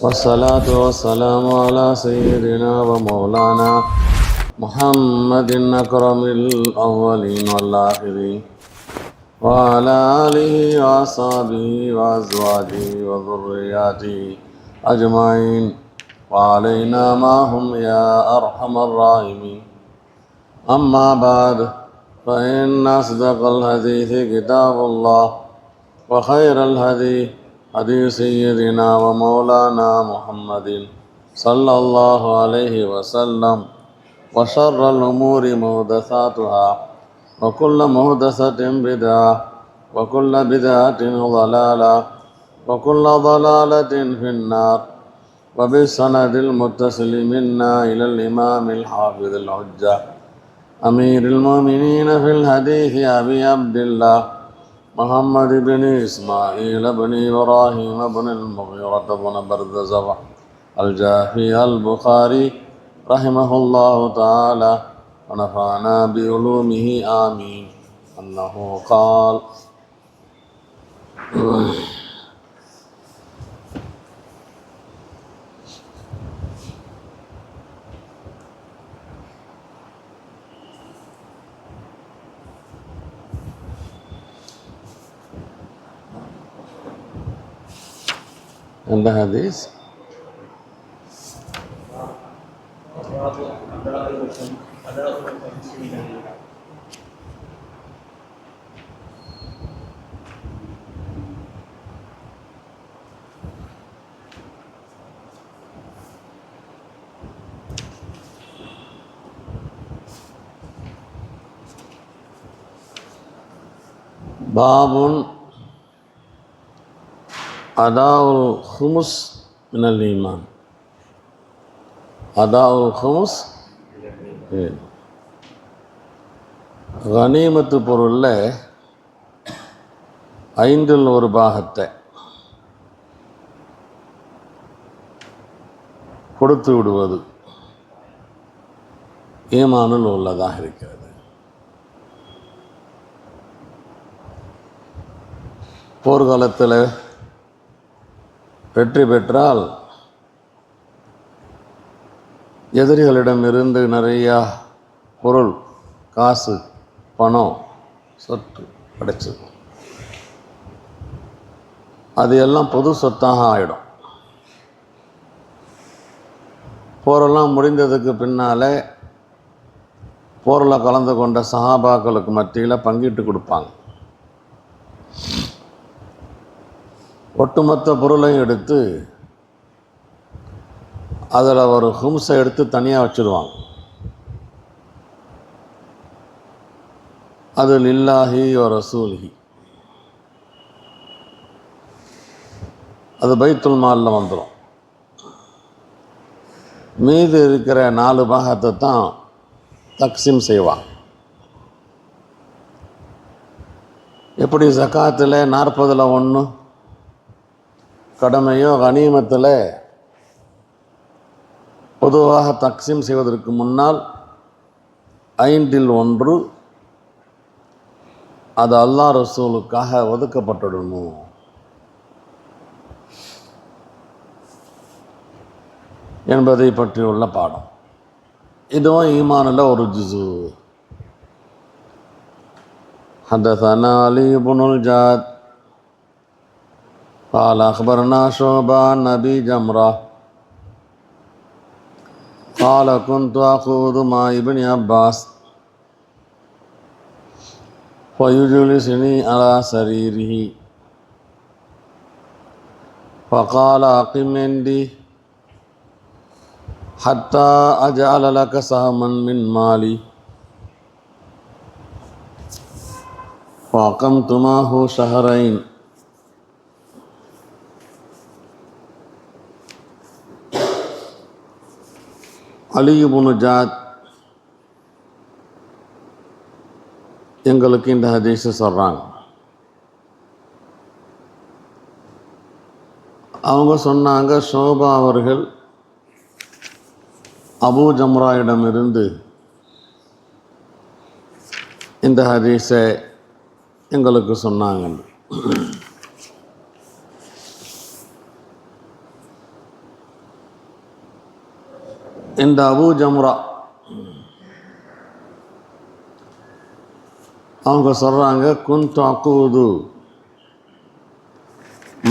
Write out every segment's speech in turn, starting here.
والصلاة والسلام على سيدنا ومولانا محمد أكرم الأولين والآخرين وعلى آله وأصحابه وأزواجه وذرياته أجمعين وعلينا معهم يا أرحم الراحمين. أما بعد فإن أصدق الحديث كتاب الله وخير الهدي هدي سيدنا ومولانا محمد صلى الله عليه وسلم وشر الأمور محدثاتها وكل محدثة بدعة وكل بدعة ضلالة وكل ضلالة في النار. وبالسند المتصل منا إلى الإمام الحافظ الحجة أمير المؤمنين في الحديث أبي عبد الله محمد بن إسماعيل بن إبراهيم بن المغيرة بن بردزبة الجافي البخاري رحمه الله تعالى ونفعنا بعلومه آمين أنه قال: عند حديث باب أداء الخمس من الإيمان. أداء الخمس கனிமத்து பொருளில் ஐந்தில் ஒரு பாகத்தை கொடுத்து விடுவது ஈமானில் உள்ளதாக இருக்கிறது. போர்க்காலத்தில் வெற்றி பெற்றால் எதிரிகளிடமிருந்து நிறையா பொருள், காசு, பணம், சொத்து கிடைச்சது. அது எல்லாம் பொது சொத்தாக ஆகிடும். போரெல்லாம் முடிந்ததுக்கு பின்னால் போரில் கலந்து கொண்ட சஹாபாக்களுக்கு மத்தியில் பங்கிட்டு கொடுப்பாங்க. ஒட்டுமொத்த பொருளையும் எடுத்து அதில் ஒரு ஹும்ஸை எடுத்து தனியாக வச்சுருவாங்க. அது லில்லாஹி வ ரசூலிஹி, அது பைத்துல் மாலில் வந்துடும். மீது இருக்கிற 4 பாகத்தை தான் தக்ஸீம் செய்வாங்க. எப்படி ஜகாத்தில் 40ல் 1 கடமையோ, கனிமத்தில் பொதுவாக தக்ஸீம் செய்வதற்கு முன்னால் 5ல் 1 அது அல்லாஹ் ரசூலுக்காக ஒதுக்கப்பட்டுடணும். என்பதை பற்றியுள்ள பாடம். இதுவும் ஈமானில் ஒரு ஜுஸு. ஹதஸனா அலி இப்னுல் ஜாத் قال أخبرنا شعبة عن أبي جمرة قال كنت أخوض مع ابن عباس فيجلسني على سريره فقال أقم عندي حتى أجعل لك سهما من مالي فأقمت معه شهرين. அலி இப்னு ஜாத் எங்களுக்கு இந்த ஹதீஸை சொல்கிறாங்க. அவங்க சொன்னாங்க, ஷோபா அவர்கள் அபூ ஜம்ராயிடமிருந்து இந்த ஹதீஸை எங்களுக்கு சொன்னாங்க. இந்த அபூ ஜம்ரா அவங்க சொல்கிறாங்க, குன்து அகூது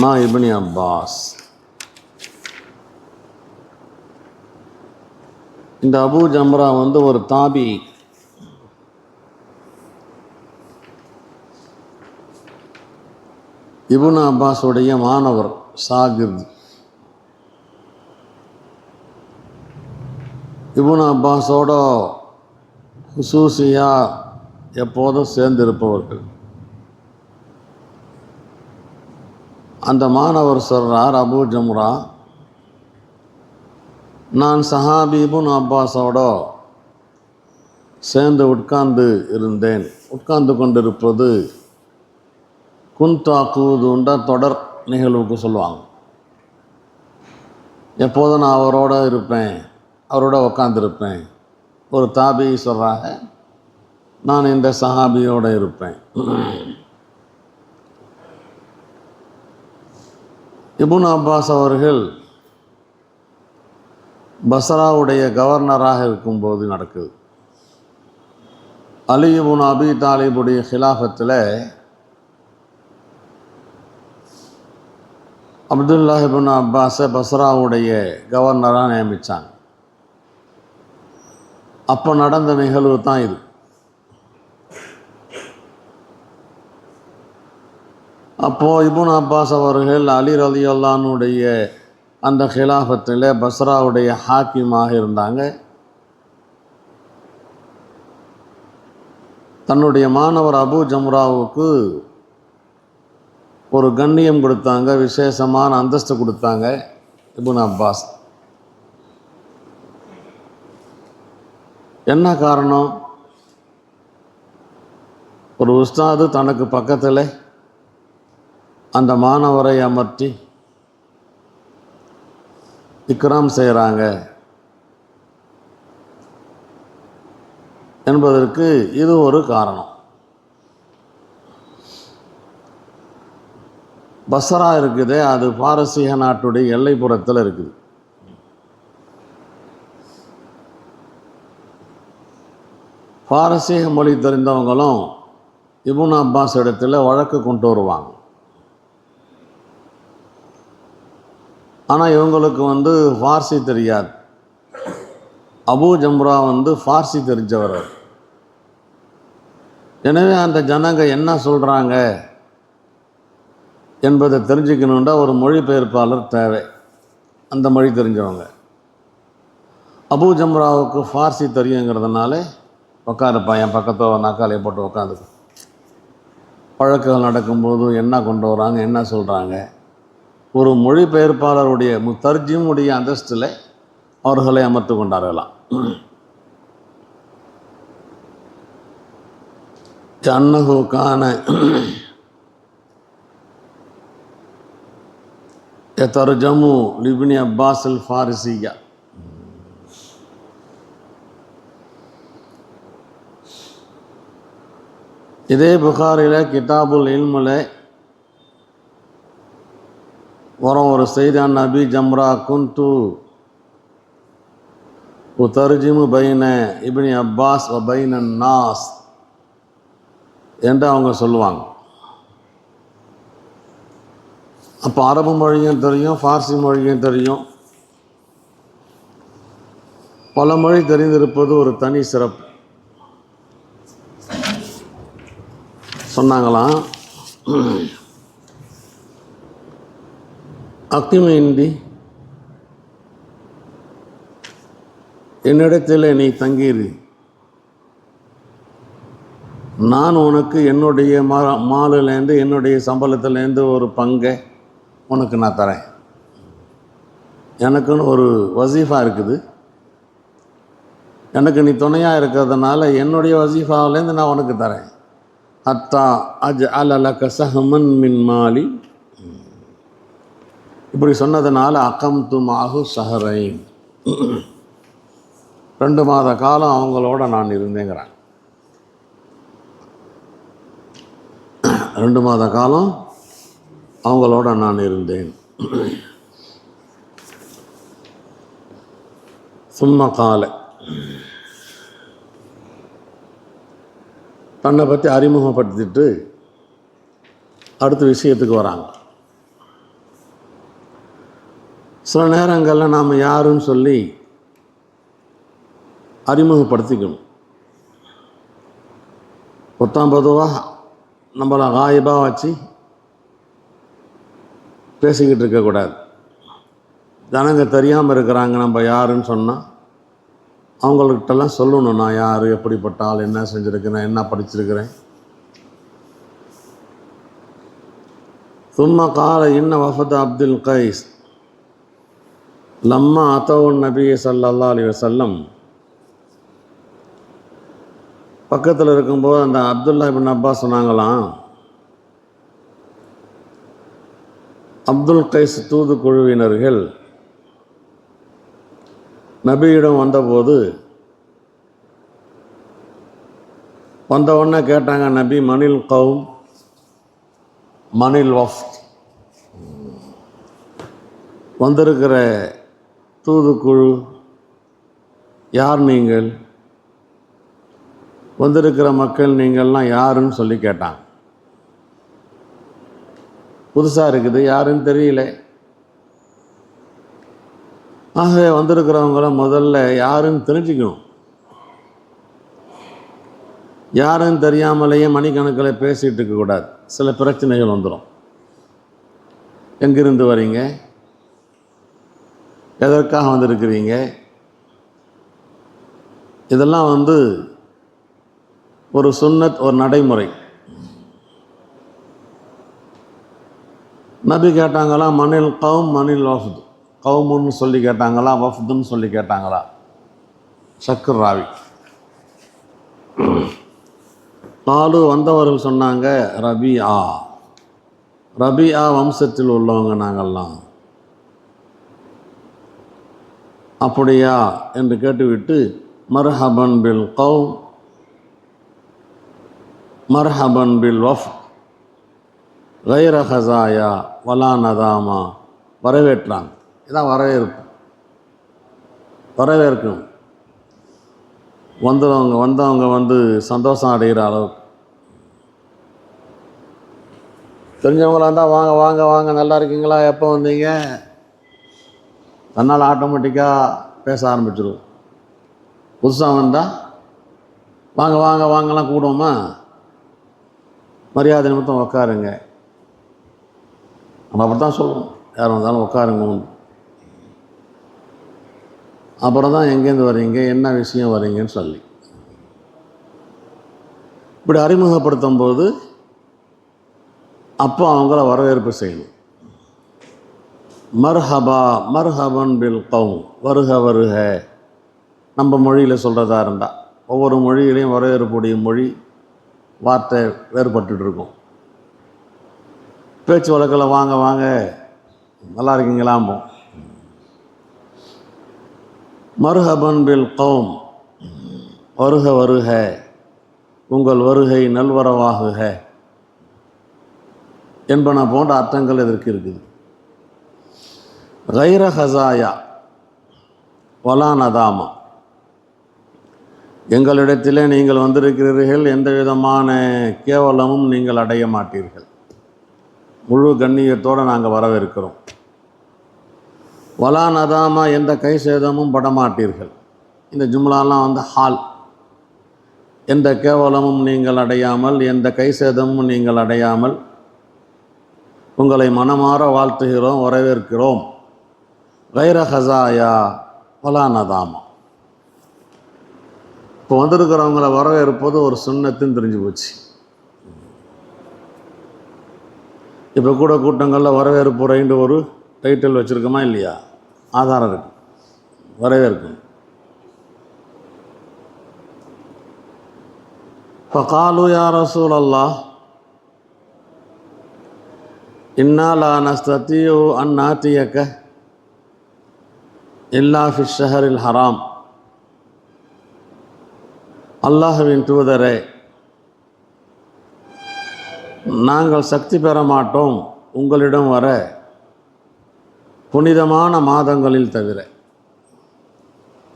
மா இப்னி அப்பாஸ். இந்த அபூ ஜம்ரா வந்து ஒரு தாபி. இப்னு அப்பாஸுடைய மாணவர், ஷாகிர்த். இப்னு அப்பாஸோட ஹுசூசியாக எப்போதும் சேர்ந்திருப்பவர்கள். அந்த மாணவர் சொல்கிறார், அபூ ஜம்ரா, நான் சஹாபி இப்னு அப்பாஸோட சேர்ந்து உட்கார்ந்து கொண்டிருப்பது குன்து அகூதுன்ற தொடர் நிகழ்வுக்கு சொல்லுவாங்க. எப்போதும் நான் அவரோட இருப்பேன், அவரோட உட்காந்துருப்பேன். ஒரு தாபி சொல்கிறாங்க, நான் இந்த சஹாபியோடு இருப்பேன். இப்னு அப்பாஸ் அவர்கள் பஸ்ராவுடைய கவர்னராக இருக்கும்போது நடக்குது. அலி இப்னு அபி தாலிபுடைய ஹிலாஃபத்தில் அப்துல்லா இப்னு அப்பாஸை பஸ்ராவுடைய கவர்னராக நியமித்தாங்க. அப்போ நடந்த நிகழ்வு தான் இது. அப்போது இப்னு அப்பாஸ் அவர்கள் அலி ரலியல்லாஹு அன்ஹுடைய அந்த ஹிலாஃபத்தில் பஸ்ராவுடைய ஹாக்கிமாக இருந்தாங்க. தன்னுடைய மாணவர் அபூ ஜம்ராவுக்கு ஒரு கண்ணியம் கொடுத்தாங்க, விசேஷமான அந்தஸ்து கொடுத்தாங்க இப்னு அப்பாஸ். என்ன காரணம்? ஒரு உஸ்தாது தனக்கு பக்கத்தில் அந்த மாணவரை அமர்த்தி இக்ராம் செய்கிறாங்க என்பதற்கு இது ஒரு காரணம். பஸ்ரா இருக்குது, அது பாரசீக நாட்டுடைய எல்லைப்புறத்தில் இருக்குது. பாரசீக மொழி தெரிந்தவங்களும் இப்னு அப்பாஸ் இடத்துல வழக்கு கொண்டு வருவாங்க. ஆனால் இவங்களுக்கு ஃபார்சி தெரியாது. அபூ ஜம்ரா ஃபார்சி தெரிஞ்சவர். எனவே அந்த ஜனங்க என்ன சொல்கிறாங்க என்பதை தெரிஞ்சுக்கணுன்னா ஒரு மொழிபெயர்ப்பாளர் தேவை, அந்த மொழி தெரிஞ்சவங்க. அபூ ஜம்ராவுக்கு ஃபார்சி தெரியுங்கிறதுனால உட்காருப்பா, என் பக்கத்தில் நாக்காலையை போட்டு உட்காந்துக்கும். வழக்குகள் நடக்கும்போது என்ன கொண்டு வராங்க, என்ன சொல்கிறாங்க, ஒரு மொழிபெயர்ப்பாளருடைய முத்தர்ஜிமுடைய அந்தஸ்தில் அவர்களை அமர்த்து கொண்டார்களாம். அன்னஹு கான யதர்ஜமு லிப்னி அப்பாஸ் அல் ஃபாரிசியா. இதே புகாரில் கிதாபுல் இல்மில் வரும் ஒரு செய்தியான நபி ஜம்ரா குன்து உதர்ஜிமு பைன இப்னி அப்பாஸ் வ பைன நாஸ் என்று அவங்க சொல்லுவாங்க. அப்போ அரபு மொழியும் தெரியும், ஃபார்சி மொழியும் தெரியும். பல மொழி தெரிந்திருப்பது ஒரு தனி சிறப்பு. சொன்னாங்களாம், அக்கிமின்றி என்னிடத்தில் நீ தங்கியிரு, நான் உனக்கு என்னுடைய மாலுலேருந்து என்னுடைய சம்பளத்துலேருந்து ஒரு பங்கை உனக்கு நான் தரேன். எனக்குன்னு ஒரு வசீஃபா இருக்குது, எனக்கு நீ துணையாக இருக்கிறதுனால என்னுடைய வசீஃபாவிலேருந்து நான் உனக்கு தரேன். ஹத்தா அஜ் அலலக சஹமன் மின் மாலி. இப்படி சொன்னதுனால அகம்து மாஹு ஷஹரைன், 2 மாத காலம் அவங்களோட நான் இருந்தேங்கிறேன். 2 மாத காலம் அவங்களோட நான் இருந்தேன். சும்மா கால தன்னை பற்றி அறிமுகப்படுத்திட்டு அடுத்த விஷயத்துக்கு வராங்க. சில நேரங்களில் நாம் யாருன்னு சொல்லி அறிமுகப்படுத்திக்கணும். பொதுவாக நம்மளை காயிபாக வச்சு பேசிக்கிட்டு இருக்கக்கூடாது. ஜனங்க தெரியாமல் இருக்கிறாங்க நம்ம யாருன்னு சொன்னால் அவங்கள்கிட்டலாம் சொல்லணும், நான் யார், எப்படிப்பட்ட ஆள், என்ன செஞ்சுருக்கிறேன், என்ன படிச்சிருக்கிறேன். சும்மா கால இன்ன வஃபத் அப்துல் கைஸ் லம்மா அத்தவுன் நபி ஸல்லல்லாஹு அலைஹி வஸல்லம். பக்கத்தில் இருக்கும்போது அந்த அப்துல்லா இப்னு அப்பாஸ் சொன்னாங்களாம், அப்துல் கைஸ் தூது குழுவினர்கள் நபியிடம் வந்தபோது வந்தவுடனே கேட்டாங்க, நபி மனில் கௌம் மனில் வஃப்த், வந்திருக்கிற தூதுக்குழு யார், நீங்கள் வந்திருக்கிற மக்கள் நீங்கள்லாம் யாருன்னு சொல்லி கேட்டாங்க. புதுசாக இருக்குது, யாருன்னு தெரியல. ஆகவே வந்திருக்கிறவங்கள முதல்ல யாருன்னு தெரிஞ்சுக்கணும். யாருன்னு தெரியாமலேயே மணிக்கணக்கில் பேசிகிட்டு இருக்கக்கூடாது. சில பிரச்சனைகள் வந்துடும். எங்கிருந்து வரீங்க, எதற்காக வந்திருக்கிறீங்க, இதெல்லாம் ஒரு சுன்னத், ஒரு நடைமுறை. நபி கேட்டாங்களா, மனில் கௌம் மனில் வஃப்த், கௌமுன்னு சொல்லி கேட்டாங்களா, வஃப்துன்னு சொல்லி கேட்டாங்களா? ஷக்கர் ராவி. நாலு வந்தவர்கள் சொன்னாங்க, ரபிஆ, ரபிஆ வம்சத்தில் உள்ளவங்க நாங்கள்லாம். அப்படியா என்று கேட்டுவிட்டு, மர்ஹபன் பில் கௌம் மர்ஹபன் பில் வஃப்த் கைர ஹஸாயா வலா நதாமா, வரவேற்றாங்க. இதான் வரவேற்கும். வந்தவங்க சந்தோஷம் அடைகிற அளவுக்கு. தெரிஞ்சவங்களாக இருந்தால் வாங்க வாங்க வாங்க, நல்லா இருக்கீங்களா, எப்போ வந்தீங்க, தன்னால் ஆட்டோமேட்டிக்காக பேச ஆரம்பிச்சிடும். புதுசாக வந்தால் வாங்க வாங்க வாங்கலாம் கூடுவோமா, மரியாதை நிமித்தம் உட்காருங்க. நம்ம அப்படி தான் சொல்லுவோம், யார் வந்தாலும் உட்காருங்க. அப்புறம் தான் எங்கேருந்து வரீங்க, என்ன விஷயம் வரீங்கன்னு சொல்லி இப்படி அறிமுகப்படுத்தும் போது அப்போ அவங்கள வரவேற்பு செய்யணும். மர்ஹபா மர்ஹபன் பில் கௌம், வருக வருக. நம்ம மொழியில் சொல்கிறதா இருந்தால், ஒவ்வொரு மொழியிலையும் வரவேற்புடைய மொழி வார்த்தை வேறுபட்டு இருக்கும். பேச்சு வழக்கில் வாங்க வாங்க, நல்லா இருக்கீங்களாம்போ. மர்ஹபன் பில் கௌம், வருக வருக, உங்கள் வருகை நல்வரவாகுக என்பன போன்ற அர்த்தங்கள் இதற்கு இருக்குது. கைர ஹஸாயா வலா நதாமா, எங்களிடத்திலே நீங்கள் வந்திருக்கிறீர்கள், எந்த விதமான கேவலமும் நீங்கள் அடைய மாட்டீர்கள், முழு கண்ணியத்தோடு நாங்கள் வரவேற்கிறோம். வலா நதாமா, எந்த கை சேதமும் படமாட்டீர்கள். இந்த ஜும்லாலாம் ஹால். எந்த கேவலமும் நீங்கள் அடையாமல், எந்த கை சேதமும் நீங்கள் அடையாமல் உங்களை மனமாற வாழ்த்துகிறோம், வரவேற்கிறோம். கைர ஹஸாயா வலா நதாமா. இப்போ வந்திருக்கிறவங்கள வரவேற்பது ஒரு சுன்னத்துன்னு தெரிஞ்சு போச்சு. இப்போ கூட கூட்டங்களில் வரவேற்பு உரைன்னு ஒரு டைட்டில் வச்சுருக்கோமா இல்லையா? ஆதாரம் இருக்கு, வரவேற்கும். ஃபகாலு யா ரசூலல்லாஹ் இன்னா லா நஸ்ததீஉ அன் நாத்தியக இல்லா ஃபி ஷஹரில் ஹராம். அல்லாஹ்வின் தூதரே, நாங்கள் சக்தி பெற மாட்டோம் உங்களிடம் வர புனிதமான மாதங்களில் தவிர.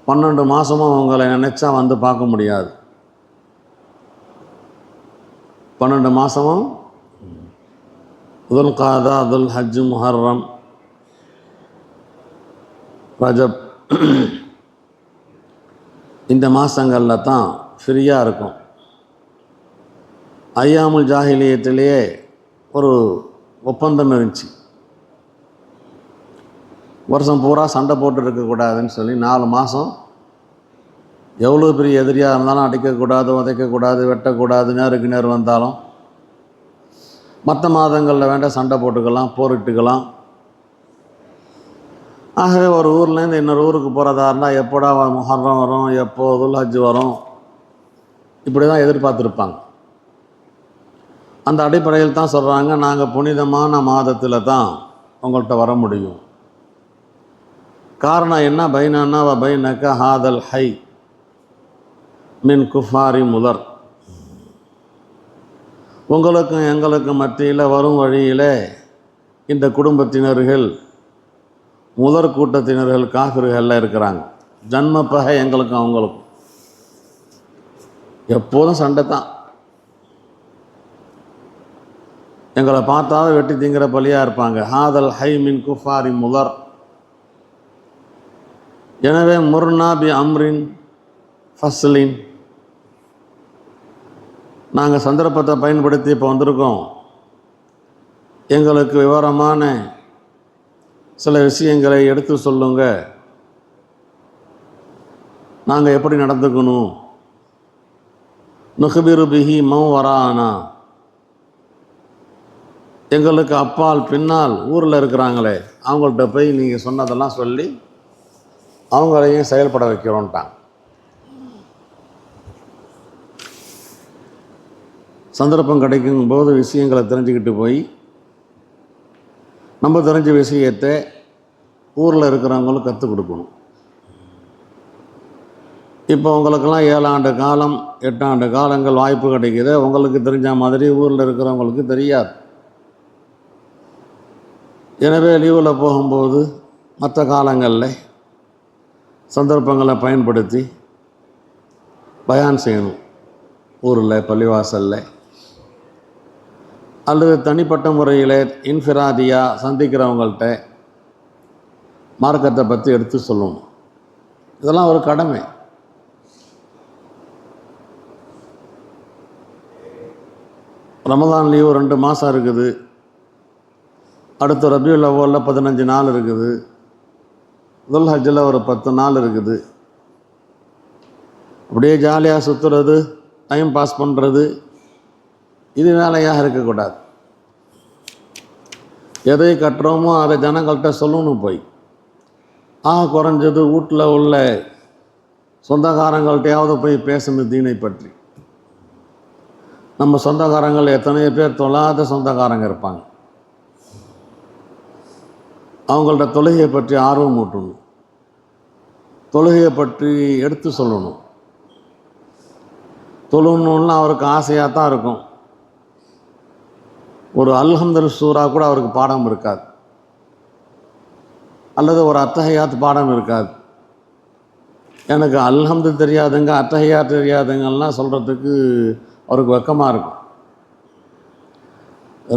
12 மாதமும் அவங்கள நினச்சா வந்து பார்க்க முடியாது. 12 மாதமும் துல் காதா, துல் ஹஜ், முஹர்ரம், ரஜப் இந்த மாதங்களில் தான் ஃப்ரீயாக இருக்கும். ஐயாமுல் ஜாஹிலியத்திலேயே ஒரு ஒப்பந்தம் இருந்துச்சு. வருஷம் பூரா சண்டை போட்டு இருக்கக்கூடாதுன்னு சொல்லி 4 மாதம் எவ்வளோ பெரிய எதிரியாக இருந்தாலும் அடிக்கக்கூடாது, உதைக்கக்கூடாது, வெட்டக்கூடாது, நேருக்கு நேர் வந்தாலும். மற்ற மாதங்களில் வேண்டாம் சண்டை போட்டுக்கலாம், போரிட்டுக்கலாம். ஆகவே ஒரு ஊர்லேருந்து இன்னொரு ஊருக்கு போகிறதா இருந்தால் எப்போடா முஹர்ரம் வரும், எப்போ துல் ஹஜ் வரும், இப்படி தான் எதிர்பார்த்துருப்பாங்க. அந்த அடிப்படையில் தான் சொல்கிறாங்க, நாங்கள் புனிதமான மாதத்தில் தான் உங்கள்கிட்ட வர முடியும். காரணம் என்ன? பைனன்னா வ பைனக ஹாதல் ஹை மின் குஃபாரி முதர். உங்களுக்கும் எங்களுக்கும் மத்தியில் வரும் வழியில் இந்த குடும்பத்தினர்கள், முதற் கூட்டத்தினர்கள், காஃபிர்கள்லாம் இருக்கிறாங்க. ஜன்ம பகை எங்களுக்கும் அவங்களுக்கும். எப்போதும் சண்டை தான். எங்களை பார்த்தாவே வெட்டி திங்கிற பலியாக இருப்பாங்க. ஹாதல் ஹை மின் குஃபாரி முதர். எனவே முர்னா பி அம்ரின் ஃபஸ்லின், நாங்கள் சந்தர்ப்பத்தை பயன்படுத்தி இப்போ வந்திருக்கோம். எங்களுக்கு விவரமான சில விஷயங்களை எடுத்து சொல்லுங்க. நாங்கள் எப்படி நடந்துக்கணும்? நுஹ்பிரு பிஹி மௌ வரானா, எங்களுக்கு அப்பால் பின்னால் ஊரில் இருக்கிறாங்களே அவங்கள்ட்ட போய் நீங்கள் சொன்னதெல்லாம் சொல்லி அவங்களையும் செயல்பட வைக்கிறோன்ட்டாங்க. சந்தர்ப்பம் கிடைக்கும் போது விஷயங்களை தெரிஞ்சுக்கிட்டு போய் நம்ம தெரிஞ்ச விஷயத்தை ஊரில் இருக்கிறவங்களுக்கு கற்றுக் கொடுக்கணும். இப்போ உங்களுக்கெல்லாம் 7 ஆண்டு காலம் 8 ஆண்டு காலங்கள் வாய்ப்பு கிடைக்குது. உங்களுக்கு தெரிஞ்ச மாதிரி ஊரில் இருக்கிறவங்களுக்கு தெரியாது. எனவே லீவில் போகும்போது மற்ற காலங்களில் சந்தர்ப்பங்களை பயன்படுத்தி பயான் செய்யணும். ஊரில், பள்ளிவாசலில், அல்லது தனிப்பட்ட முறையில் இன்ஃபிராதியாக சந்திக்கிறவங்கள்ட்ட மார்க்கத்தை பற்றி எடுத்து சொல்லணும். இதெல்லாம் ஒரு கடமை. ரமதான் லீவு 2 மாதம் இருக்குது. அடுத்த ரபியுல் அவ்வலில் 15 நாள் இருக்குது. துல் ஹஜ்ஜில் ஒரு 10 நாள் இருக்குது. அப்படியே ஜாலியாக சுற்றுறது, டைம் பாஸ் பண்ணுறது, இது வேலையாக இருக்கக்கூடாது. எதை கட்டுறோமோ அதை ஜனங்கள்கிட்ட சொல்லணும். போய் குறைஞ்சது வீட்டில் உள்ள சொந்தக்காரங்கள்ட்டையாவது போய் பேசணும் தீனை பற்றி. நம்ம சொந்தக்காரங்கள் எத்தனையோ பேர் தொழாத சொந்தக்காரங்க இருப்பாங்க. அவங்கள்ட்ட தொழுகையை பற்றி ஆர்வம் ஊட்டணும். தொழுகையை பற்றி எடுத்து சொல்லணும். தொழுணுன்னா அவருக்கு ஆசையாக தான் இருக்கும். ஒரு அல்ஹம்துல் சூரா கூட அவருக்கு பாடம் இருக்காது, அல்லது ஒரு அத்தஹியாத் பாடம் இருக்காது. எனக்கு அல்ஹம்து தெரியாதுங்க, அத்தஹியாத் தெரியாதுங்கலாம் சொல்கிறதுக்கு அவருக்கு வெக்கமாக இருக்கும்.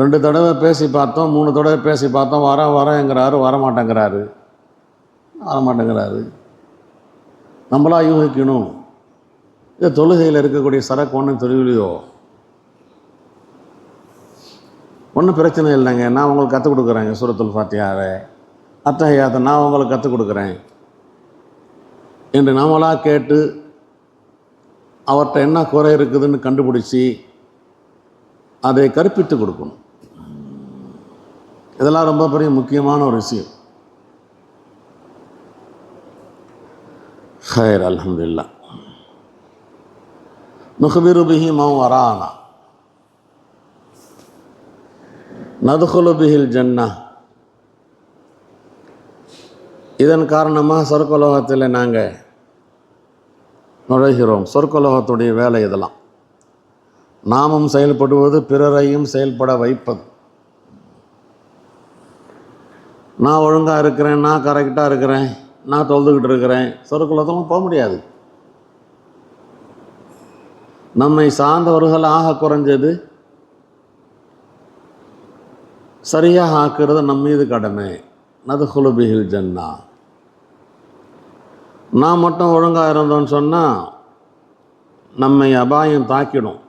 2 தடவை பேசி பார்த்தோம், 3 தடவை பேசி பார்த்தோம், வரேங்கிறாரு, வரமாட்டேங்கிறாரு. நம்மளா யூகிக்கணும். இது தொழுகையில் இருக்கக்கூடிய சரக்கு ஒன்றும் தெரியலையோ, ஒன்றும் பிரச்சனை இல்லைங்க, நான் உங்களுக்கு கற்றுக் கொடுக்குறேங்க சூரத்துல் ஃபாத்திஹாவை, அத்தஹியாத்தை நான் உங்களுக்கு கற்றுக் கொடுக்குறேன் என்று நாமளாக கேட்டு அவர்கிட்ட என்ன குறை இருக்குதுன்னு கண்டுபிடிச்சி அதை கற்பித்து கொடுக்கணும். இதெல்லாம் ரொம்ப பெரிய முக்கியமான ஒரு விஷயம். ஹைர், அல்ஹம்துலில்லாஹ். நுஹ்பிரு பிஹி மௌ வரானா நதுகுலு பிஹில் ஜன்னா. இதன் காரணமாக சொர்க்கலோகத்தில் நாங்கள் நுழைகிறோம். சொர்க்கலோகத்துடைய வேலை இதெல்லாம். நாமும் செயல்படுவது, பிறரையும் செயல்பட வைப்பது. நான் ஒழுங்காக இருக்கிறேன், நான் கரெக்டாக இருக்கிறேன், நான் தொழுதுகிட்டு இருக்கிறேன், சொர்க்கலோகத்துக்கு போக முடியாது. நம்மை சார்ந்தவர்கள் ஆக குறைஞ்சது சரியாக ஆக்குறது நம்ம மீது கடமை. நதுகுலு பிஹில் ஜன்னா. நான் மட்டும் ஒழுங்காக இருந்தோன்னு சொன்னால் நம்மை அபாயம் தாக்கிடும்,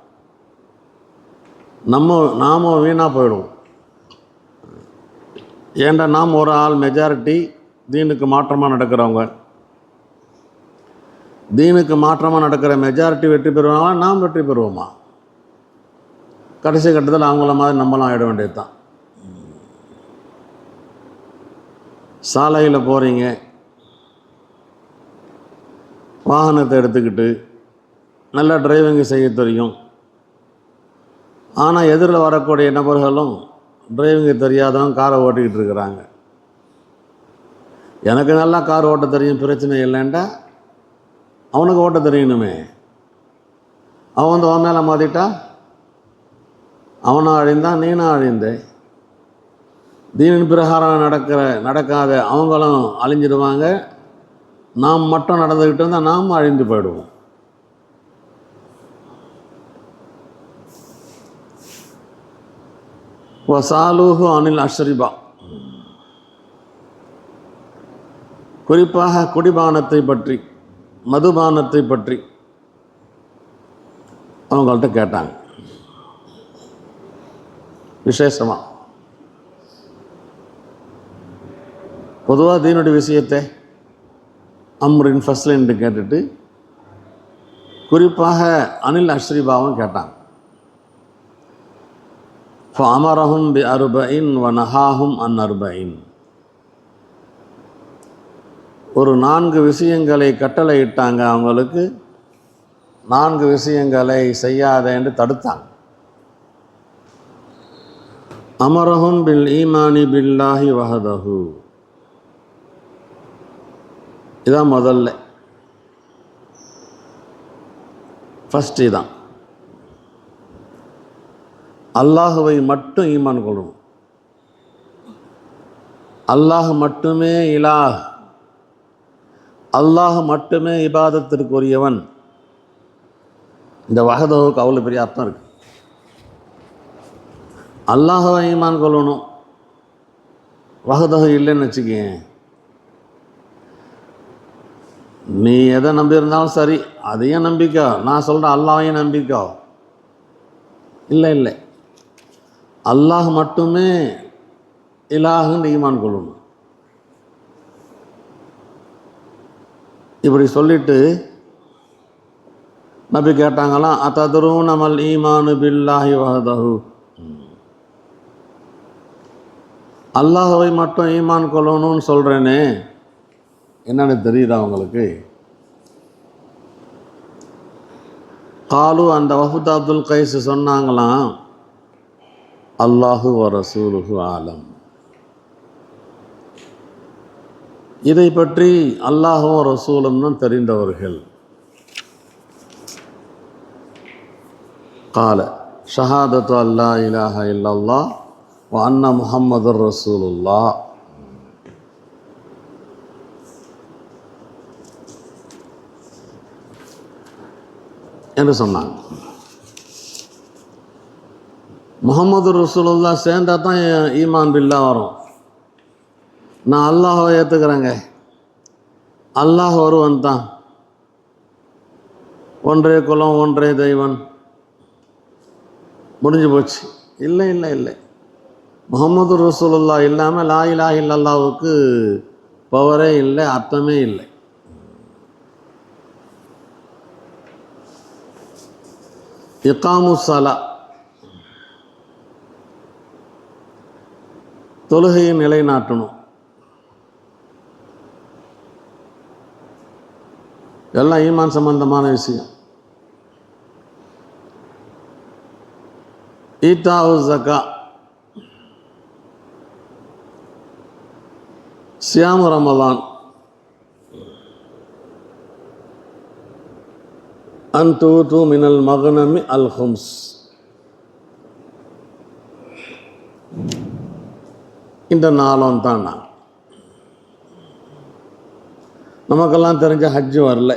நாம வீணாக போயிடுவோம். ஏண்டா நாம் ஒரு ஆள் மெஜாரிட்டி தீனுக்கு மாற்றமாக நடக்கிறவங்க. தீனுக்கு மாற்றமாக நடக்கிற மெஜாரிட்டி வெற்றி பெறுவாங்களா, நாம் வெற்றி பெறுவோமா? கடைசி கட்டத்தில் அவங்கள மாதிரி நம்மளும் ஆகிட வேண்டியது தான். சாலையில் போகிறீங்க, வாகனத்தை எடுத்துக்கிட்டு நல்லா டிரைவிங் செய்ய தெரியும். ஆனால் எதிரில் வரக்கூடிய நபர்களும் டிரைவிங் தெரியாதவங்க காரை ஓட்டிக்கிட்டு இருக்கிறாங்க. எனக்கு நல்லா கார் ஓட்ட தெரியும், பிரச்சனை இல்லைண்டா அவனுக்கு ஓட்ட தெரியணுமே. அவன் வந்து அவன் மேலே மாற்றிட்டா அவனும் அழிந்தான், நீனும் அழிந்தே. தீனின் பிரகாரம் நடக்காத அவங்களும் அழிஞ்சிடுவாங்க. நாம் மட்டும் நடந்துக்கிட்டு இருந்தால் நாம் அழிந்து போயிடுவோம். வசாலூஹு அனில் அஷ்ரிபா. குறிப்பாக குடிபானத்தை பற்றி, மதுபானத்தை பற்றி அவங்கள்ட்ட கேட்டாங்க விசேஷமாக. பொதுவாக தீனுடைய விஷயத்தை அம்ரின் ஃபஸ்லின்னு கேட்டுட்டு குறிப்பாக அனில் அஷ்ரிபாவும் கேட்டாங்க. ஃபஅமரஹும் பி அர்பஇன் வ நஹாஹும் அன் அர்பஇன். ஒரு 4 விஷயங்களை கட்டளையிட்டாங்க, அவங்களுக்கு 4 விஷயங்களை செய்யாத என்று தடுத்தாங்க. அமரஹும் பில் ஈமானி பில்லாஹி வஹதஹு. இதான் முதல்ல, ஃபஸ்ட். இதான் அல்லாஹுவை மட்டும் ஈமான் கொள்ளணும். அல்லாஹ் மட்டுமே இலாஹ், அல்லாஹ் மட்டுமே இபாதத்திற்குரியவன். இந்த வஹதஹுக்கு அவ்வளோ பெரிய அர்த்தம் இருக்கு. அல்லாஹுவை ஈமான் கொள்ளணும். வஹதஹு இல்லைன்னு வச்சுக்கேன், நீ எதை நம்பியிருந்தாலும் சரி அதையும் நம்பிக்கோ, நான் சொல்கிறேன் அல்லாஹையும் நம்பிக்கோ. இல்லை, அல்லாஹ் மட்டுமே இலாஹுன்னு ஈமான் கொள்ளணும். இப்படி சொல்லிட்டு நபி கேட்டாங்களாம், அததுரூன மல் ஈமானு பில்லாஹி வஹதஹு. அல்லாஹ்வை மட்டும் ஈமான் கொள்ளணும்னு சொல்கிறேனே, என்னென்னு தெரியுதா உங்களுக்கு? காலு, அந்த வஃபுத் அப்துல் கைஸ் சொன்னாங்களாம், அல்லாஹு வ ரசூலுஹு ஆலம். இதை பற்றி அல்லாஹும் ரசூலும் தெரிந்தவர்கள். கால ஷஹாதத்து அல்லா இலாஹ இல்லல்லாஹ் வ அன்ன முஹம்மதுர் ரசூலுல்லாஹ். என்று சொன்னாங்க. முஹம்மது ரசூலுல்லாஹ் சேர்ந்தா தான் ஈமான் பில்லா வரும். நான் அல்லாஹை ஏற்றுக்கிறேங்க, அல்லாஹ் ஒருவன் தான், ஒன்றே குலம் ஒன்றே தெய்வன், முடிஞ்சு போச்சு. இல்லை, முஹம்மது ரசூலுல்லாஹ் இல்லாமல் லா இலாஹ இல்லல்லாஹ்வுக்கு பவரே இல்லை, அர்த்தமே இல்லை. இகாமு ஸலா, தொழுகையை நிலைநாட்டணும். எல்லாம் ஈமான் சம்பந்தமான விஷயம். ஈதாஉ ஸக்கா, சியாமு ரமலான், அன்தூது மினல் மக்னமி அல் ஹும்ஸ். இந்த நாளும் தான் நான் நமக்கெல்லாம் தெரிஞ்ச ஹஜ்ஜு வரல.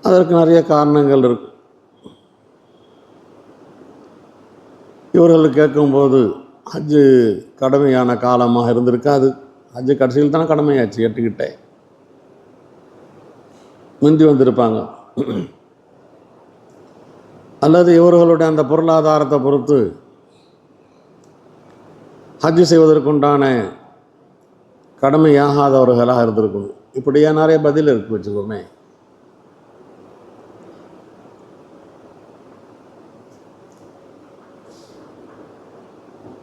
அதற்கு நிறைய காரணங்கள் இருக்கு. இவர்கள் கேட்கும்போது ஹஜ்ஜு கடமையான காலமாக இருந்திருக்காது. ஹஜ்ஜு கடைசியில் தானே கடமையாச்சு, 8 கிட்ட முந்தி வந்திருப்பாங்க. அல்லது இவர்களுடைய அந்த பொருளாதாரத்தை பொறுத்து ஹஜ்ஜு செய்வதற்குண்டான கடமையாகாதவர்களாக இருந்திருக்கணும். இப்படியே நிறைய பதில் இருக்கு வச்சுக்கோமே.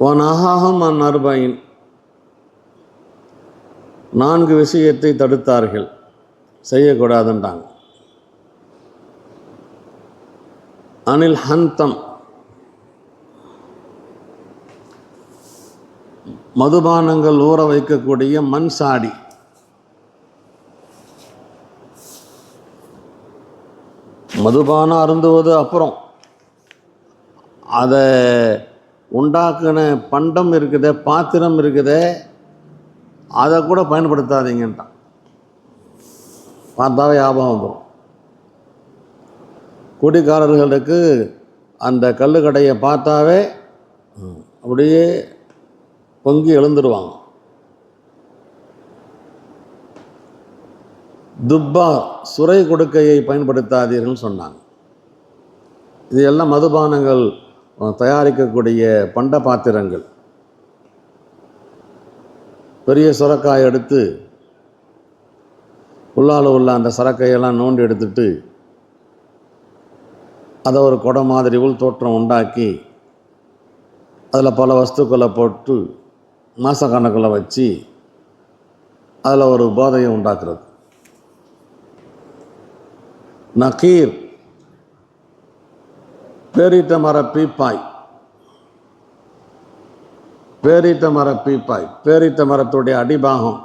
வனஹாஹும் அன் அர்பயின், 4 விஷயத்தை தடுத்தார்கள், செய்யக்கூடாதுன்றாங்க. அனில் ஹந்தம், மதுபானங்கள் ஊற வைக்கக்கூடிய மண் சாடி. மதுபானம் அருந்துவது அப்புறம், அதை உண்டாக்குன பண்டம் இருக்குதே, பாத்திரம் இருக்குதே, அதை கூட பயன்படுத்தாதீங்கன்ட்டான். பார்த்தாவே ஞாபகம் வந்துடும். குடிக்காரர்களுக்கு அந்த கல்லுக்கடையை பார்த்தாவே அப்படியே பொங்கி எழுந்துருவாங்க. துப்பா, சுரை கொடுக்கையை பயன்படுத்தாதீர்கள் சொன்னாங்க. இது எல்லாம் மதுபானங்கள் தயாரிக்கக்கூடிய பண்ட பாத்திரங்கள். பெரிய சுரக்காய் எடுத்து உள்ளால் உள்ள அந்த சரக்கையெல்லாம் நோண்டி எடுத்துட்டு அதை ஒரு குடம் மாதிரி உள் தோற்றம் உண்டாக்கி அதில் பல வஸ்துக்களை போட்டு மாசக்கணக்கில் வச்சு அதில் ஒரு போதையை உண்டாக்குறது. நக்கீர், பேரீட்ட மர பீப்பாய். பேரீட்ட மர பீப்பாய், பேரீட்ட மரத்துடைய அடிபாகம்,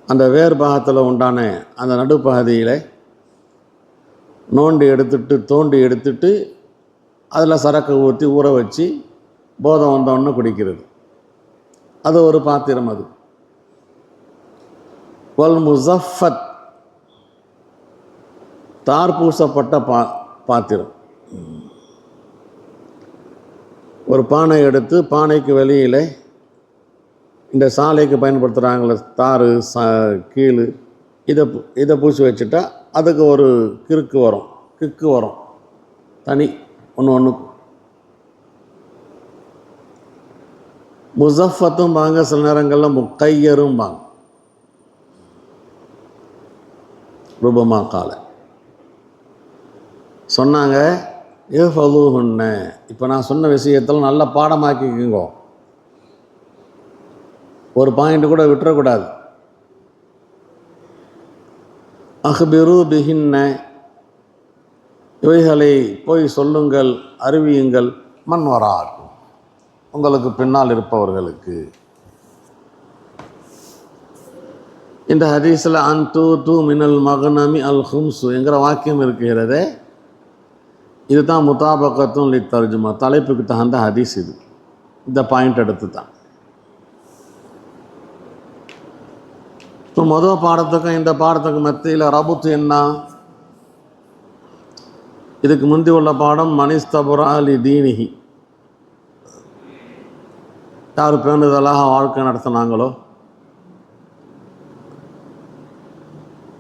அந்த வேர் பாகத்தில் உண்டான அந்த நடுப்பகுதியில் நோண்டி எடுத்துட்டு தோண்டி எடுத்துட்டு அதில் சரக்கு ஊற்றி ஊற வச்சு போதை வந்தோன்னு குடிக்கிறது. அது ஒரு பாத்திரம். அது வல் முஸஃபத், தார் பூசப்பட்ட பாத்திரம். ஒரு பானை எடுத்து பானைக்கு வெளியில் இந்த சாலைக்கு பயன்படுத்துகிறாங்கள தாறு கீழு, இதை பூசி வச்சுட்டா அதுக்கு ஒரு கிக்கு வரும் தனி ஒன்று. முஸஃபத்தும் பாங்க, சில நேரங்களில் முக்கையரும் பாங்க. ரூபமா கால சொன்னாங்க, ஏஃபலூஹுன்ன. இப்போ நான் சொன்ன விஷயத்தில் நல்ல பாடமாக்கிக்குங்கோ, ஒரு பாயிண்ட் கூட விட்டுறக்கூடாது. அஹ்பிரு பிஹின்ன, இவைகளை போய் சொல்லுங்கள், அறிவியுங்கள், மன்வராக்கும், உங்களுக்கு பின்னால் இருப்பவர்களுக்கு. இந்த ஹதீஸில் அன்து மினல் மகனமி அல் ஹும்சு என்கிற வாக்கியம் இருக்கிறதே, இதுதான் முதாபக்கத்தும் லி தர்ஜுமா, தலைப்புக்கு தகுந்த ஹதீஸ். இது இந்த பாயிண்ட் எடுத்து தான். இப்போ முதல் பாடத்துக்கும் இந்த பாடத்துக்கு மத்தியில் ரபுத்து என்ன? இதுக்கு முந்தி உள்ள பாடம் மனிஸ்தபுரா அலி தீனிஹி, யார் பேணுதலாக வாழ்க்கை நடத்தினாங்களோ,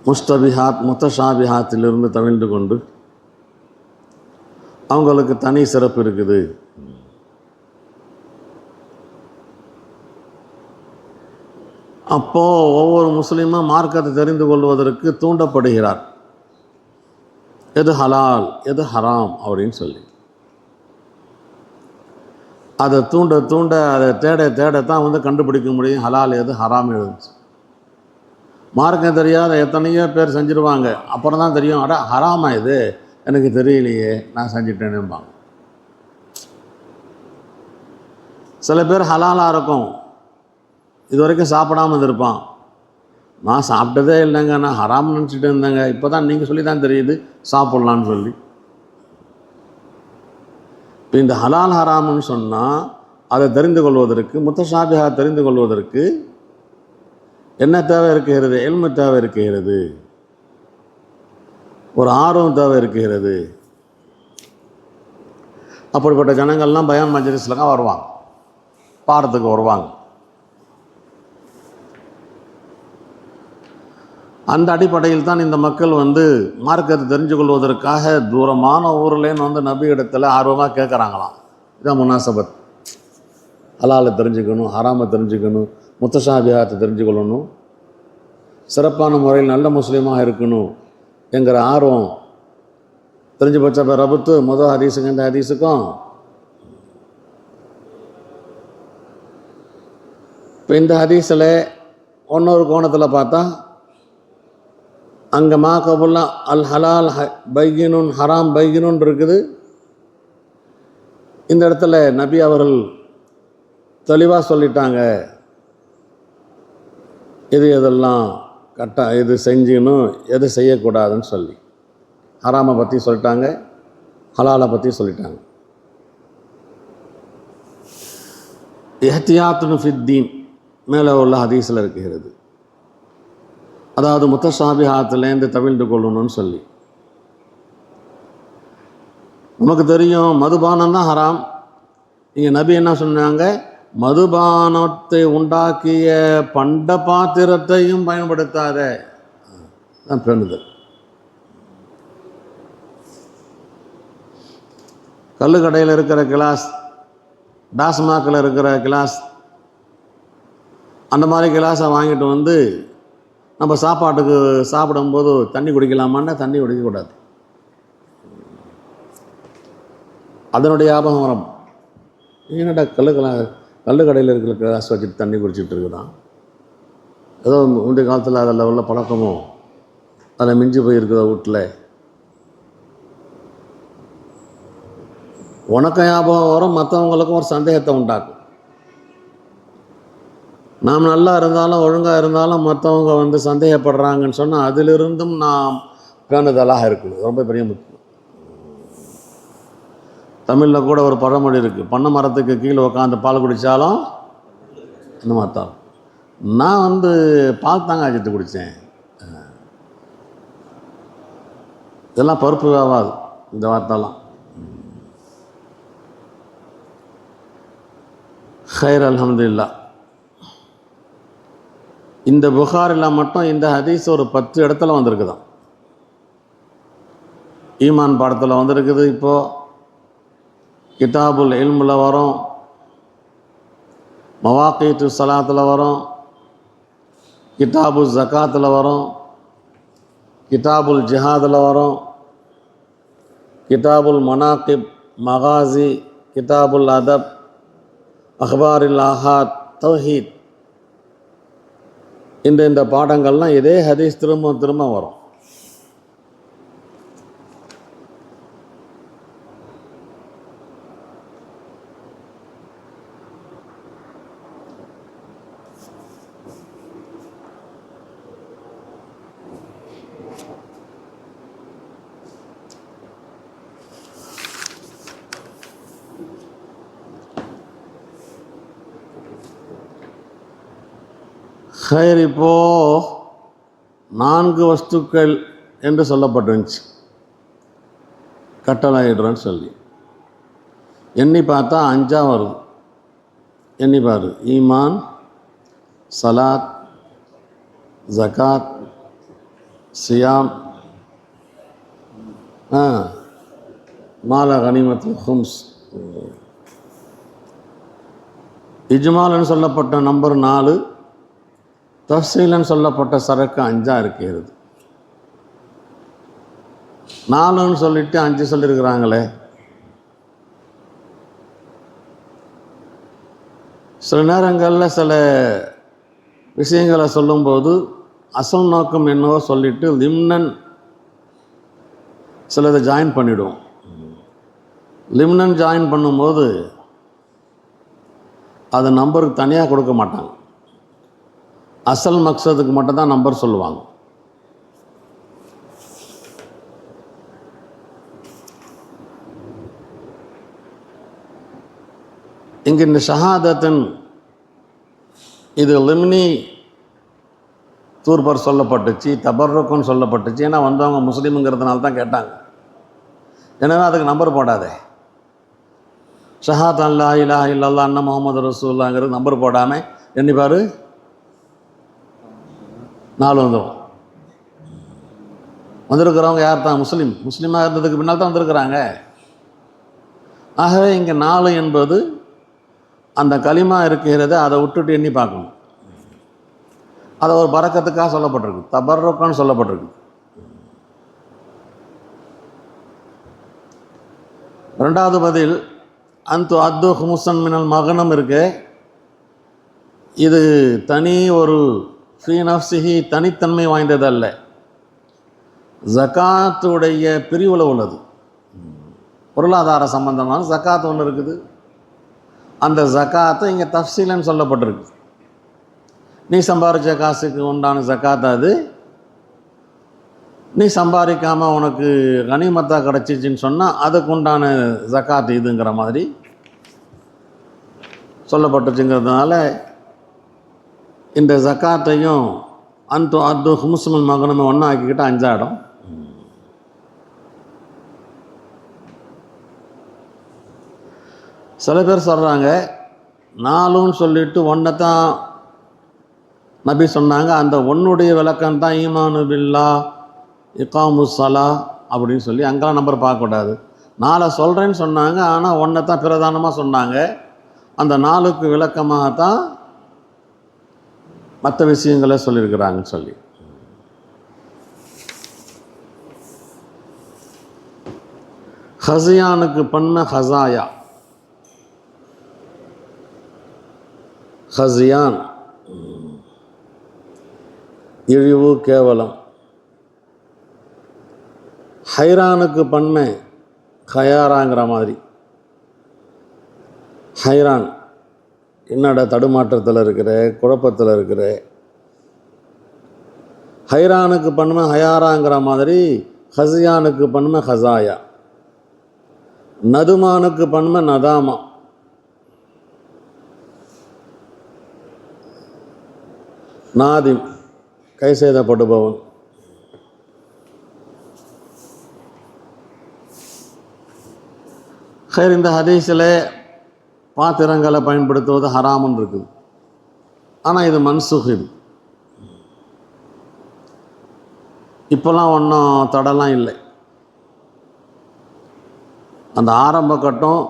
முஸ்தபிஹாத் முத்தஷாபிஹாத்திலிருந்து தவிழ்ந்து கொண்டு அவங்களுக்கு தனி சிறப்பு இருக்குது. அப்போது ஒவ்வொரு முஸ்லீமும் மார்க்கத்தை தெரிந்து கொள்வதற்கு தூண்டப்படுகிறார். எது ஹலால் எது ஹராம் அப்படின்னு சொல்லி அதை தூண்ட அதை தேடத்தான் கண்டுபிடிக்க முடியும் ஹலால் எது ஹராம் எழுதுச்சு. மார்க்கம் தெரியாத எத்தனையோ பேர் செஞ்சுருவாங்க. அப்புறம் தான் தெரியும், அட ஹராமா இது, எனக்கு தெரியலையே, நான் செஞ்சிட்டேன்னுபாங்க. சில பேர் ஹலாலாக இருக்கும், இது வரைக்கும் சாப்பிடாமல் இருந்திருப்பான். நான் சாப்பிட்டதே இல்லைங்க, நான் ஹராம் நினச்சிட்டு இருந்தேங்க, இப்போ தான் நீங்கள் சொல்லி தான் தெரியுது சாப்பிட்லான்னு சொல்லி. இப்போ இந்த ஹலால் ஹராம்னு சொன்னால் அதை தெரிந்து கொள்வதற்கு, முத்தஷாபிஹா தெரிந்து கொள்வதற்கு என்ன தேவை இருக்கிறது? இல்மு தேவை இருக்கிறது, ஒரு ஆர்வம் தேவை இருக்கிறது. அப்படிப்பட்ட ஜனங்கள்லாம் பயான் மஜ்லிஸ்ல தான் வருவாங்க, பாடத்துக்கு வருவாங்க. அந்த அடிப்படையில் தான் இந்த மக்கள் மார்க்கத்தை தெரிஞ்சு கொள்வதற்காக தூரமான ஊர்லேன்னு நபி இடத்துல ஆர்வமாக கேட்குறாங்களாம். இதான் முனாசபத். ஹலாலை தெரிஞ்சுக்கணும், ஹராமை தெரிஞ்சுக்கணும், முத்தஷாபிஹாத்தை தெரிஞ்சுக்கொள்ளணும், சிறப்பான முறையில் நல்ல முஸ்லீமாக இருக்கணும் என்கிற ஆர்வம் தெரிஞ்சு போச்சா? இப்போ ரபுத்து முதல் ஹதீஸுக்கு இந்த ஹதீஸுக்கும் இப்போ இந்த ஹதீஸில் இன்னொரு கோணத்தில் பார்த்தா அங்கே மா கபுல்லா அல் ஹலால் பையினுன் ஹராம் பையினுன் இருக்குது. இந்த இடத்துல நபி அவர்கள் தெளிவாக சொல்லிட்டாங்க, எது எதெல்லாம் எது செஞ்சுக்கணும் எது செய்யக்கூடாதுன்னு சொல்லி. ஹராமை பற்றி சொல்லிட்டாங்க, ஹலாலை பற்றி சொல்லிட்டாங்க. இஹ்தியாத்துன் ஃபித்தீன் மேலே உள்ள ஹதீஸில் இருக்கிறது. அதாவது முத்தஷாபிஹாத்துலேருந்து தவிழ்ந்து கொள்ளணும்னு சொல்லி. நமக்கு தெரியும் மதுபானம் தான் ஹராம். இங்கே நபி என்ன சொன்னாங்க? மதுபானத்தை உண்டாக்கிய பண்ட பாத்திரத்தையும் பயன்படுத்தாத தான் பெண்ணுதல். கல்லுக்கடையில் இருக்கிற கிளாஸ், டாஸ்மாகில் இருக்கிற கிளாஸ், அந்த மாதிரி கிளாஸை வாங்கிட்டு நம்ம சாப்பாட்டுக்கு சாப்பிடும்போது தண்ணி குடிக்கலாமான்னா தண்ணி குடிக்கக்கூடாது. அதனுடைய ஞாபகம் வரும், என்னடா கல்லுக்கடையில் இருக்கிற கிளாஸ் வச்சுட்டு தண்ணி குடிச்சிட்டு இருக்குதான், ஏதோ முந்தைய காலத்தில் அதில் உள்ள பழக்கமும் அதில் மிஞ்சி போயிருக்குதோ வீட்டில். உனக்கு ஞாபகம் வரும், மற்றவங்களுக்கும் ஒரு சந்தேகத்தை உண்டாக்கும். நாம் நல்லா இருந்தாலும் ஒழுங்காக இருந்தாலும் மற்றவங்க சந்தேகப்படுறாங்கன்னு சொன்னால் அதிலிருந்தும் நாம் பேணுதலாக இருக்குது. ரொம்ப பெரிய முக்கியம். தமிழில் கூட ஒரு பழமொழி இருக்குது, பண்ணை மரத்துக்கு கீழே உட்காந்து பால் குடித்தாலும் அந்த மாதிரி தான். நான் பால் தாங்க அழைச்சிட்டு குடித்தேன். இதெல்லாம் பருப்பு ஆகாது இந்த வார்த்தைலாம். ஹைர் அல்ஹம்துலில்லாஹ். இந்த புகாரில் மட்டும் இந்த ஹதீஸ் ஒரு 10 இடத்துல வந்திருக்குதான். ஈமான் பாடத்தில் வந்திருக்குது, இப்போது கிதாபுல் இல்மில் வரும், மவாக்கீத்து சலாத்தில் வரும், கிதாபுல் ஜகாத்தில் வரும், கிதாபுல் ஜிஹாதில் வரும், கிதாபுல் மனாக்கிப் மகாசி, கிதாபுல் அதப், அஹ்பாரில் ஆஹாத், தௌஹீத். இந்த பாடங்கள்லாம் இதே ஹதீஸ் திரும்ப திரும்ப வரும். ஹைர், இப்போது 4 வஸ்துக்கள் என்று சொல்லப்பட்டுருந்துச்சு கட்டளையிடுறேன்னு சொல்லி. எண்ணி பார்த்தா 5 வருது. எண்ணி பாரு, ஈமான், சலாத், ஜகாத், சியாம், மால கனிமத்து ஹும்ஸ். இஜ்மால்னு சொல்லப்பட்ட நம்பர் 4, தஃசீலன்னு சொல்லப்பட்ட சரக்கு 5 இருக்கிறது. 4ன்னு சொல்லிட்டு 5 சொல்லியிருக்கிறாங்களே. சில நேரங்களில் சில விஷயங்களை சொல்லும்போது அசல் நோக்கம் என்னவோ சொல்லிட்டு லிம்னன் சிலதை ஜாயின் பண்ணிவிடுவோம். லிம்னன் ஜாயின் பண்ணும்போது அது நம்பருக்கு தனியாக கொடுக்க மாட்டாங்க, அசல் மக்சதுக்கு மட்டும்தான் நம்பர் சொல்லுவாங்க. இங்கே இந்த ஷஹாதத்தின் இது லிம்னி தூர்பர் சொல்லப்பட்டுச்சு, தபர்ருக்குன்னு சொல்லப்பட்டுச்சு. ஏன்னா வந்தவங்க முஸ்லீமுங்கிறதுனால தான் கேட்டாங்க. எனவே அதுக்கு நம்பர் போடாதே. ஷஹாத் அல்லா இலாஹ இல்லல்லாஹ் அன்ன முஹம்மது ரசூலுல்லாஹ்ங்கிறது நம்பர் போடாமல் எண்ணிப்பார், 4 வந்துடும். வந்திருக்கிறவங்க யார் தான்? முஸ்லீமாக இருந்ததுக்கு பின்னால் தான் வந்திருக்கிறாங்க. ஆகவே இங்கே 4 என்பது அந்த களிமா இருக்கிறத அதை விட்டுட்டு எண்ணி பார்க்கணும். அதை ஒரு பரக்கத்துக்காக சொல்லப்பட்டிருக்கு, தபர்ருக்கான்னு சொல்லப்பட்டிருக்கு. 2வது பதில் அந்து அத்து ஹுமுசன் மினல் மகனம் இருக்கு. இது தனி ஒரு ஃபீ நஃப்ஸிஹி தனித்தன்மை வாய்ந்ததல்ல, ஜகாத்துடைய பிரிவில் உள்ளது. பொருளாதார சம்பந்தமான ஜகாத் ஒன்று இருக்குது. அந்த ஜகாத்தை இங்கே தஃசீலன்னு சொல்லப்பட்டிருக்கு. நீ சம்பாதிச்ச காசுக்கு உண்டான ஜகாத் அது. நீ சம்பாதிக்காமல் உனக்கு கனிமத்தாக கிடச்சிச்சின்னு சொன்னால் அதுக்கு உண்டான ஜகாத் இதுங்கிற மாதிரி சொல்லப்பட்டுச்சுங்கிறதுனால இந்த ஜகாத்தையும் அந்து அத்து ஹுமுஸ்மின் மகனும் ஒன்றா ஆக்கிக்கிட்டு 5 ஆகிடும். சில பேர் சொல்கிறாங்க 4ன்னு சொல்லிட்டு 1 தான் நபி சொன்னாங்க, அந்த 1உடைய விளக்கம் தான் ஈமானு பில்லா இகாமுஸ் ஸலா அப்படின்னு சொல்லி அங்கெல்லாம் நம்பர் பார்க்கக்கூடாது. 4 சொல்கிறேன்னு சொன்னாங்க, ஆனால் 1 தான் பிரதானமாக சொன்னாங்க. அந்த 4க்கு விளக்கமாகத்தான் மற்ற விஷயங்களை சொல்லியிருக்கிறாங்கன்னு சொல்லி. ஹசியானுக்கு பண்ண ஹசாயா, ஹசியான் இழிவு கேவலம். ஹைரானுக்கு பண்ண ஹயாராங்கிற மாதிரி. ஹைரான் என்னடா தடுமாற்றத்தில் இருக்கிற, குழப்பத்தில் இருக்கிற. ஹைரானுக்கு பண்ணுமே ஹயாராங்கிற மாதிரி ஹசியானுக்கு பண்ணுமே ஹசாயா. நதுமானுக்கு பண்ணுமே நதாமா. நாதிம் கை செய்தப்படுபவன். ஹைர், இந்த ஹதீஸில் பாத்திரங்களை பயன்படுத்துவது ஹராமுன்னு இருக்குது. ஆனால் இது மன்சூஹ். இது இப்போல்லாம் ஒன்றும் தடலாம் இல்லை. அந்த ஆரம்ப கட்டம்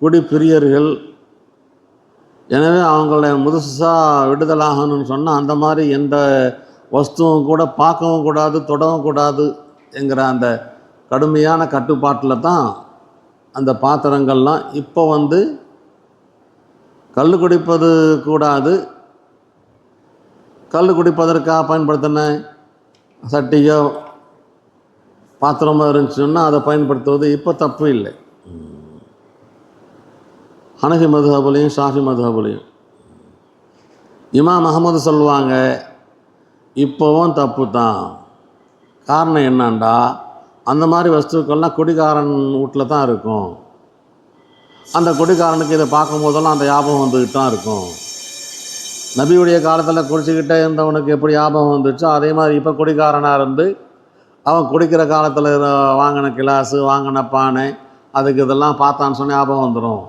குடிப்பிரியர்கள். எனவே அவங்கள முதுசாக விடுதலாகணும்னு சொன்னால் அந்த மாதிரி எந்த வஸ்துவும் கூட பார்க்கவும் கூடாது, தொடவும் கூடாது என்கிற அந்த கடுமையான கட்டுப்பாட்டில் தான் அந்த பாத்திரங்கள்லாம். இப்போ கல் குடிப்பது கூடாது. கல் குடிப்பதற்காக பயன்படுத்தின சட்டியோ பாத்திரமோ இருந்துச்சுன்னா அதை பயன்படுத்துவது இப்போ தப்பு இல்லை. ஹனஃபி மதுஹபுலையும் ஷாஃபி மதுஹபுலையும் இமாம் அஹமது சொல்லுவாங்க இப்போவும் தப்பு தான். காரணம் என்னண்டா, அந்த மாதிரி வஸ்துக்கள்லாம் குடிகாரன் வீட்டில் தான் இருக்கும். அந்த குடிகாரனுக்கு இதை பார்க்கும் போதெல்லாம் அந்த ஞாபகம் வந்துக்கிட்டு தான் இருக்கும். நபியுடைய காலத்தில் குடிச்சிக்கிட்டே இருந்தவனுக்கு எப்படி ஞாபகம் வந்துச்சோ அதே மாதிரி இப்போ குடிகாரனாக இருந்து அவன் குடிக்கிற காலத்தில் வாங்கின கிளாஸு, வாங்கின பானை, அதுக்கு இதெல்லாம் பார்த்தான்னு சொன்னால் ஞாபகம் வந்துடும்.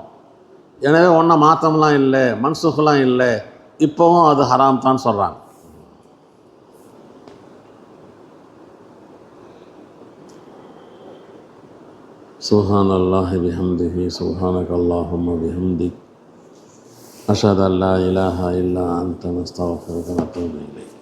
எனவே ஒன்றும் மாற்றம்லாம் இல்லை, மன்சூஹ்லாம் இல்லை, இப்போவும் அது ஹராம் தான் சொல்கிறாங்க. சுப்ஹானல்லாஹி பிஹம்திஹி சுப்ஹானக்கல்லாஹும்ம பிஹம்திக் அஷ்ஹது அல்லா இலாஹா இல்லா அன்த நஸ்தக்ஃபிருக வ நத்தூபு இலைக்.